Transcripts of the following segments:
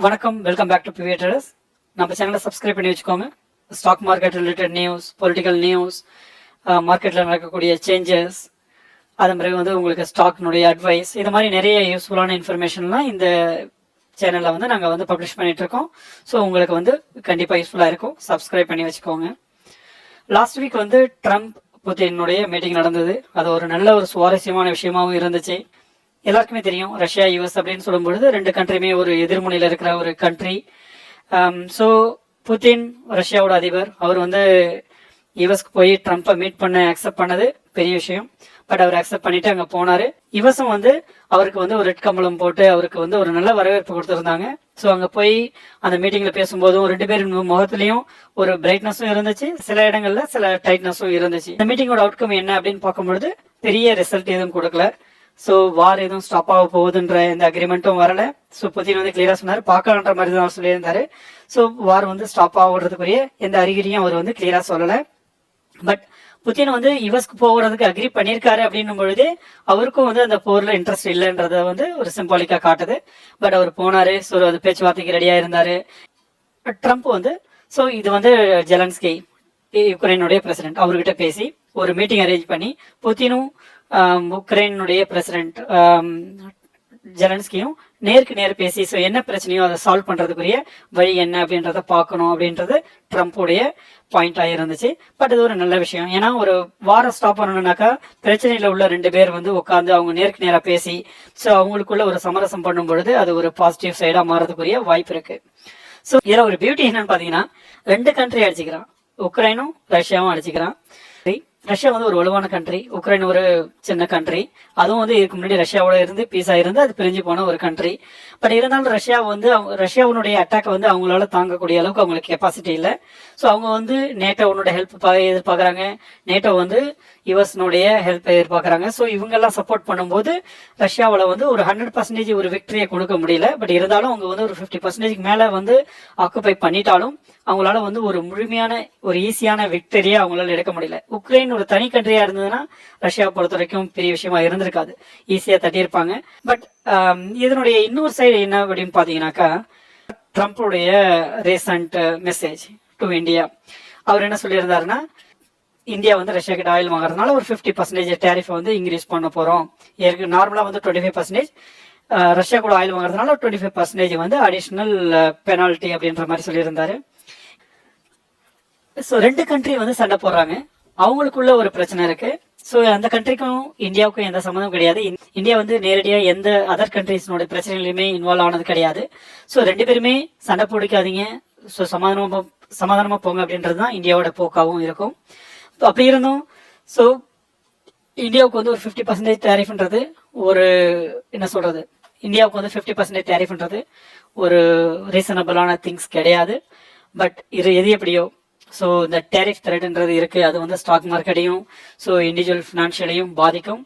வணக்கம், welcome back to PVS. நம்ம சேனலை சப்ஸ்கிரைப் பண்ணி வச்சுக்கோங்க. Stock market related news, political news, மார்க்கெட்டில் நடக்கக்கூடிய சேஞ்சஸ், அது மாதிரி வந்து உங்களுக்கு ஸ்டாக்னுடைய அட்வைஸ், இது மாதிரி நிறைய யூஸ்ஃபுல்லான இன்ஃபர்மேஷன்லாம் இந்த சேனலில் வந்து நாங்கள் வந்து பப்ளிஷ் பண்ணிகிட்ருக்கோம். ஸோ உங்களுக்கு வந்து கண்டிப்பாக யூஸ்ஃபுல்லாக இருக்கும். சப்ஸ்கிரைப் பண்ணி வச்சுக்கோங்க. லாஸ்ட் வீக் வந்து ட்ரம்ப் புதினுடைய மீட்டிங் நடந்தது. அது ஒரு நல்ல ஒரு சுவாரஸ்யமான விஷயமாகவும் இருந்துச்சு. எல்லாருக்குமே தெரியும், ரஷ்யா யூஎஸ் அப்படின்னு சொல்லும்பொழுது ரெண்டு கண்ட்ரியுமே ஒரு எதிர்முனையில் இருக்கிற ஒரு கண்ட்ரி. ஸோ புதின் ரஷ்யாவோட அதிபர், அவர் வந்து யுஎஸ்க்கு போய் ட்ரம்ப்பை மீட் பண்ண அக்செப்ட் பண்ணது பெரிய விஷயம். பட் அவர் அக்செப்ட் பண்ணிட்டு அங்கே போனார். யுஎஸும் வந்து அவருக்கு வந்து ஒரு ரெட் கம்பளம் போட்டு அவருக்கு வந்து ஒரு நல்ல வரவேற்பு கொடுத்துருந்தாங்க. ஸோ அங்கே போய் அந்த மீட்டிங்கில் பேசும்போதும் ரெண்டு பேரும் முகத்துலையும் ஒரு பிரைட்னஸும் இருந்துச்சு, சில இடங்கள்ல சில டைட்னஸும் இருந்துச்சு. இந்த மீட்டிங்கோட அவுட்கம் என்ன அப்படின்னு பார்க்கும்பொழுது பெரிய ரிசல்ட் எதுவும் கொடுக்கல. ஸோ வார் எதுவும் ஸ்டாப் ஆக போகுதுன்ற எந்த அக்ரிமெண்ட்டும் வரல. ஸோ புதின் வந்து கிளியரா சொன்னார், பார்க்கலான்ற மாதிரி தான் அவர் சொல்லியிருந்தாரு. ஸோ வார் வந்து ஸ்டாப் ஆகுறதுக்குரிய எந்த அறிகுறியும் அவர் வந்து கிளியரா சொல்லலை. பட் புதின் வந்து யுஎஸ்க்கு போகிறதுக்கு அக்ரி பண்ணியிருக்காரு அப்படின்னும் பொழுது அவருக்கும் வந்து அந்த போர்ல இன்ட்ரெஸ்ட் இல்லைன்றத வந்து ஒரு சிம்பாலிக்கா காட்டுது. பட் அவர் போனாரு. ஸோ அது பேச்சுவார்த்தைக்கு ரெடியா இருந்தாரு. ட்ரம்ப் வந்து ஸோ இது வந்து ஜெலன்ஸ்கி, யுக்ரைனுடைய பிரசிடென்ட், அவர்கிட்ட பேசி ஒரு மீட்டிங் அரேஞ்ச் பண்ணி புதினும் உக்ரைனுடைய பிரசிடென்ட் ஜெலன்ஸ்கியும் நேருக்கு நேர் பேசி ஸோ என்ன பிரச்சனையோ அதை சால்வ் பண்றதுக்குரிய வழி என்ன அப்படின்றத பார்க்கணும் அப்படின்றது ட்ரம்ப்புடைய பாயிண்டாக இருந்துச்சு. பட் இது ஒரு நல்ல விஷயம். ஏன்னா ஒரு வாரம் ஸ்டாப் பண்ணணும்னாக்கா பிரச்சனையில உள்ள ரெண்டு பேர் வந்து உட்காந்து அவங்க நேருக்கு நேராக பேசி ஸோ அவங்களுக்குள்ள ஒரு சமரசம் பண்ணும் பொழுது அது ஒரு பாசிட்டிவ் சைடா மாறதுக்குரிய வாய்ப்பு இருக்கு. ஸோ இதில் ஒரு பியூட்டி என்னன்னு பார்த்தீங்கன்னா, ரெண்டு கண்ட்ரி அடிச்சுக்கிறான், உக்ரைனும் ரஷ்யாவும் அடிச்சுக்கிறான். ரஷ்யா வந்து ஒரு வலுவான கண்ட்ரி, உக்ரைன் ஒரு சின்ன கண்ட்ரி. அதுவும் வந்து இதுக்கு முன்னாடி ரஷ்யாவோட இருந்து பீஸா இருந்து அது பிரிஞ்சு போன ஒரு கண்ட்ரி. பட் இருந்தாலும் ரஷ்யா வந்து ரஷ்யாவுடைய அட்டாக் வந்து அவங்களால தாங்கக்கூடிய அளவுக்கு அவங்களுக்கு கெப்பாசிட்டி இல்லை. ஸோ அவங்க வந்து நேட்டோனுடைய ஹெல்ப் எதிர்பார்க்குறாங்க, நேட்டோ வந்து யுஎஸ்னுடைய ஹெல்ப் எதிர்பார்க்குறாங்க. ஸோ இவங்கெல்லாம் சப்போர்ட் பண்ணும்போது ரஷ்யாவில் வந்து ஒரு 100% ஒரு விக்டரியை கொடுக்க முடியல. பட் இருந்தாலும் அவங்க வந்து ஒரு 50% மேலே வந்து ஆக்குபை பண்ணிட்டாலும் அவங்களால வந்து ஒரு முழுமையான ஒரு ஈஸியான விக்டரியை அவங்களால எடுக்க முடியல. உக்ரைன் ஒரு தனி கண்ட்ரியா இருந்ததுன்னா ரஷ்யாவை பொறுத்த வரைக்கும் பெரிய விஷயமா இருந்திருக்காது, ஈஸியா தட்டியிருப்பாங்க. பட் இதனுடைய இன்னொரு சைடு என்ன அப்படின்னு பாத்தீங்கன்னாக்கா, ட்ரம்ப்புடைய ரீசன்ட் மெசேஜ் டு இந்தியா, அவர் என்ன சொல்லியிருந்தாருன்னா, இந்தியா வந்து ரஷ்யா கிட்ட ஆயில் வாங்குறதுனால ஒரு 50% டேரிஃப் வந்து இன்க்ரீஸ் பண்ண போறோம். நார்மலா வந்து 25%, ரஷ்யா கூட ஆயில் வாங்குறதுனால 25% வந்து அடிஷனல் பெனால்டி அப்படின்ற மாதிரி சொல்லியிருந்தாரு. ஸோ ரெண்டு கண்ட்ரி வந்து சண்டை போடுறாங்க, அவங்களுக்குள்ள ஒரு பிரச்சனை இருக்கு. ஸோ அந்த கண்ட்ரிக்கும் இந்தியாவுக்கும் எந்த சம்மந்தம் கிடையாது. இந்தியா வந்து நேரடியாக எந்த அதர் கண்ட்ரிஸ்னோட பிரச்சனையிலுமே இன்வால்வ் ஆனது கிடையாது. ஸோ ரெண்டு பேருமே சண்டை பிடிக்காதீங்க, ஸோ சமாதானமா போங்க அப்படின்றது தான் இந்தியாவோட போக்காகவும் இருக்கும். அப்படி இருந்தும் ஸோ இந்தியாவுக்கு வந்து ஒரு 50% டேரிஃப்ன்றது ஒரு என்ன சொல்றது, இந்தியாவுக்கு வந்து 50% டேரிஃப்ன்றது ஒரு ரீசனபிளான திங்ஸ் கிடையாது. பட் எது எப்படியோ ஸோ இந்த டேரிஃப் த்ரெட்ன்றது இருக்கு, அது வந்து ஸ்டாக் மார்க்கெட்டையும் ஸோ இண்டிவிஜுவல் ஃபினான்ஷியலையும் பாதிக்கும்.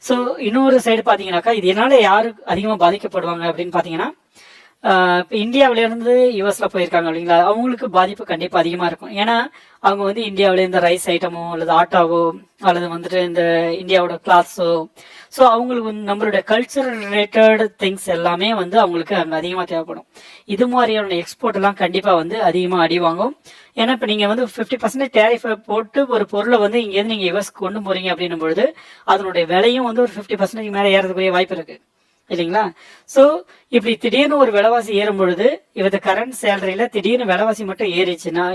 ஸோ இன்னொரு சைடு பார்த்தீங்கன்னாக்கா, இது என்னால யாரு அதிகமாக பாதிக்கப்படுவாங்க அப்படின்னு பார்த்தீங்கன்னா, இப்போ இந்தியாவிலேருந்து யூஎஸ்ல போயிருக்காங்க இல்லைங்களா, அவங்களுக்கு பாதிப்பு கண்டிப்பாக அதிகமாக இருக்கும். ஏன்னா அவங்க வந்து இந்தியாவில இந்த ரைஸ் ஐட்டமோ அல்லது ஆட்டாவோ அல்லது வந்துட்டு இந்த இந்தியாவோட கிளாத்ஸோ, ஸோ அவங்களுக்கு நம்மளுடைய கல்ச்சர் ரிலேட்டட் திங்ஸ் எல்லாமே வந்து அவங்களுக்கு அங்கே அதிகமாக தேவைப்படும். இது மாதிரியான எக்ஸ்போர்ட் எல்லாம் கண்டிப்பாக வந்து அதிகமாக அடி வாங்கும். ஏன்னா இப்போ நீங்கள் வந்து 50% டேரிஃபை போட்டு ஒரு பொருளை வந்து இங்கேருந்து நீங்கள் யுஎஸ்க்கு கொண்டு போறீங்க அப்படின்னும் பொழுது அதனுடைய விலையும் வந்து ஒரு 50% மேலே ஏறதுக்குரிய வாய்ப்பு இருக்கு இல்லைங்களா. ஸோ இப்படி திடீர்னு ஒரு விலைவாசி ஏறும் பொழுது இவங்க கரண்ட் சேலரியில திடீர்னு விலைவாசி மட்டும்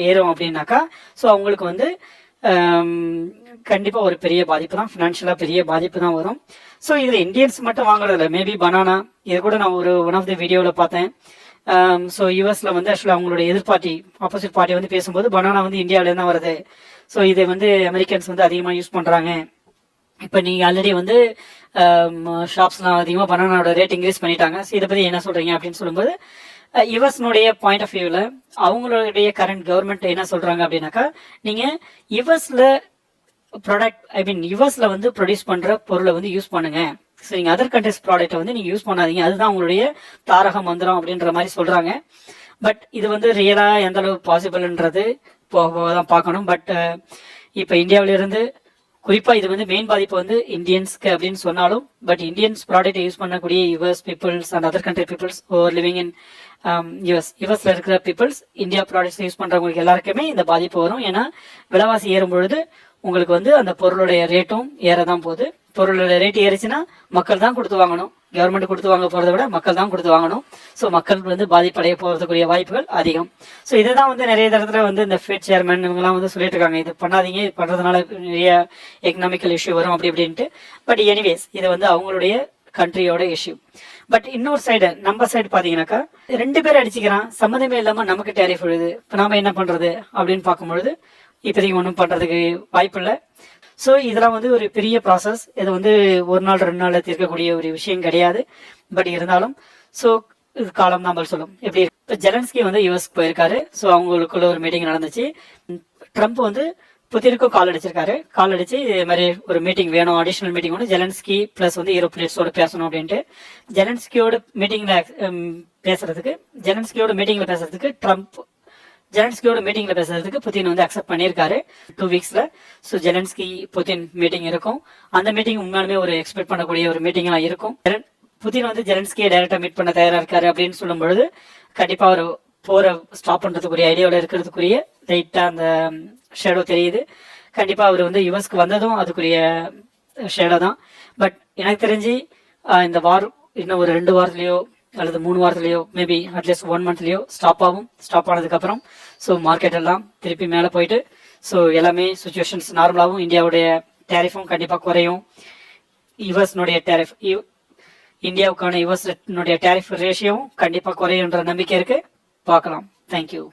ஏறும் அப்படின்னாக்கா ஸோ அவங்களுக்கு வந்து கண்டிப்பா ஒரு பெரிய பாதிப்பு தான், ஃபினான்ஷியலா பெரிய பாதிப்பு தான் வரும். ஸோ இதுல இந்தியன்ஸ் மட்டும் வாங்குறது இல்லை, மேபி பனானா, இது கூட நான் ஒரு ஒன் ஆஃப் த வீடியோவில் பார்த்தேன். ஸோ யூஎஸ்ல வந்து ஆக்சுவலாக அவங்களோட எதிர்பார்ட்டி ஆப்போசிட் பார்ட்டி வந்து பேசும்போது பனானா வந்து இந்தியாவிலேருந்து தான் வருது, ஸோ இதை வந்து அமெரிக்கன்ஸ் வந்து அதிகமாக யூஸ் பண்றாங்க. இப்போ நீங்கள் ஆல்ரெடி வந்து ஷாப்ஸ்லாம் அதிகமாக பனானாவோட ரேட் இன்க்ரீஸ் பண்ணிட்டாங்க. ஸோ இதை பற்றி என்ன சொல்றீங்க அப்படின்னு சொல்லும்போது யுஎஸ்னுடைய பாயிண்ட் ஆஃப் வியூவில் அவங்களுடைய கரண்ட் கவர்மெண்ட் என்ன சொல்றாங்க அப்படின்னாக்கா, நீங்கள் யுஎஸ்ல ப்ராடக்ட் யுஎஸ்ல வந்து ப்ரொடியூஸ் பண்ற பொருளை வந்து யூஸ் பண்ணுங்க, ஸோ நீங்கள் அதர் கண்ட்ரிஸ் ப்ராடக்ட்டை வந்து நீங்கள் யூஸ் பண்ணாதீங்க, அதுதான் உங்களுடைய தாரக மந்திரம் அப்படின்ற மாதிரி சொல்றாங்க. பட் இது வந்து ரியலா எந்த அளவு பாசிபிள்ன்றது போக தான் பார்க்கணும். பட் இப்போ இந்தியாவிலிருந்து குறிப்பாக இது வந்து மெயின் பாதிப்பு வந்து இந்தியன்ஸ்க்கு அப்படின்னு சொன்னாலும், பட் இந்தியன்ஸ் ப்ராடக்ட் யூஸ் பண்ணக்கூடிய US peoples and other country peoples over living in யுஎஸ்ல இருக்கிற பீப்புள்ஸ் இந்தியா ப்ராடக்ட்ஸ் யூஸ் பண்ணுறவங்களுக்கு எல்லாருக்குமே இந்த பாதிப்பு வரும். ஏன்னா விலைவாசி ஏறும் பொழுது உங்களுக்கு வந்து அந்த பொருளுடைய ரேட்டும் ஏறதான் போகுது. பொருளோட ரேட் ஏறிச்சுன்னா மக்கள் தான் கொடுத்து வாங்கணும். கவர்மெண்ட் கொடுத்து வாங்க போகிறத விட மக்கள் தான் கொடுத்து வாங்கணும். ஸோ மக்கள் வந்து பாதிப்படைய போகிறதுக்குரிய வாய்ப்புகள் அதிகம். ஸோ இதுதான் வந்து நிறைய இடத்துல வந்து இந்த ஃபெட் சேர்மன் இவங்கெல்லாம் வந்து சொல்லிட்டு இருக்காங்க, இது பண்ணாதீங்க, இது பண்ணுறதுனால நிறைய எக்கனாமிக்கல் இஷ்யூ வரும் அப்படி இப்படின்ட்டு. பட் எனிவேஸ் இது வந்து அவங்களுடைய கண்ட்ரியோட இஷ்யூ. பட் இன்னொரு சைடு நம்ம சைடு பார்த்தீங்கன்னாக்கா 2 பேர் அடிச்சுக்கிறான், சம்மந்தமே இல்லாமல் நமக்கு டேரிஃப் விழுது. இப்போ நாம என்ன பண்ணுறது அப்படின்னு பார்க்கும்பொழுது இப்போதைக்கு ஒன்றும் பண்ணுறதுக்கு வாய்ப்பு இல்லை. ஸோ இதெல்லாம் வந்து ஒரு பெரிய ப்ராசஸ். இது வந்து ஒரு நாள் 2 நாளில் தீர்க்கக்கூடிய ஒரு விஷயம் கிடையாது. பட் இருந்தாலும் ஸோ இது காலம் தான் சொல்லும். எப்படி இப்போ ஜெலன்ஸ்கி வந்து யூஎஸ்க்கு போயிருக்காரு. ஸோ அவங்களுக்குள்ள ஒரு மீட்டிங் நடந்துச்சு. ட்ரம்ப் வந்து புதினுக்கும் கால் அடிச்சிருக்காரு. கால் அடிச்சு இது மாதிரி ஒரு மீட்டிங் வேணும், அடிஷனல் மீட்டிங் ஒன்று ஜெலன்ஸ்கி ப்ளஸ் வந்து யூரோப் லீடர்ஸோட பேசணும் அப்படின்ட்டு. ஜெலன்ஸ்கியோட மீட்டிங்கில் பேசுறதுக்கு ஜெலன்ஸ்கியோட மீட்டிங்ல பேசுறதுக்கு புதின் வந்து அக்செப்ட் பண்ணியிருக்காரு 2 வீக்ஸ்ல. ஸோ ஜெலன்ஸ்கி புதின் மீட்டிங் இருக்கும். அந்த மீட்டிங் உண்மையாலுமே ஒரு எக்ஸ்பெக்ட் பண்ணக்கூடிய ஒரு மீட்டிங்லாம் இருக்கும். புதின் வந்து ஜெலன்ஸ்கியை டைரக்டா மீட் பண்ண தயாரா இருக்காரு அப்படின்னு சொல்லும் பொழுது கண்டிப்பா ஒரு போரை ஸ்டாப் பண்றதுக்குரிய ஐடியாவில் இருக்கிறதுக்குரிய லைட்டா அந்த ஷேடோ தெரியுது. கண்டிப்பா அவர் வந்து யுஎஸ்க்கு வந்ததும் அதுக்குரிய ஷேடோ தான். பட் எனக்கு தெரிஞ்சு இந்த வார் இன்னும் ஒரு 2 வாரத்துலயோ அல்லது 3 வாரத்துலயோ மேபி அட்லீஸ்ட் 1 மந்த்லயோ ஸ்டாப் ஆகும். ஸ்டாப் ஆனதுக்கப்புறம் ஸோ மார்க்கெட் எல்லாம் திருப்பி மேலே போயிட்டு ஸோ எல்லாமே சுச்சுவேஷன்ஸ் நார்மலாகவும் இந்தியாவுடைய டேரிஃபும் கண்டிப்பாக குறையும். யுஎஸ்னுடைய டேரிஃப் இந்தியாவுக்கான யுஎஸ்னுடைய டேரிஃப் ரேஷியோவும் கண்டிப்பாக குறையுன்ற நம்பிக்கை இருக்கு. பார்க்கலாம். தேங்க்யூ.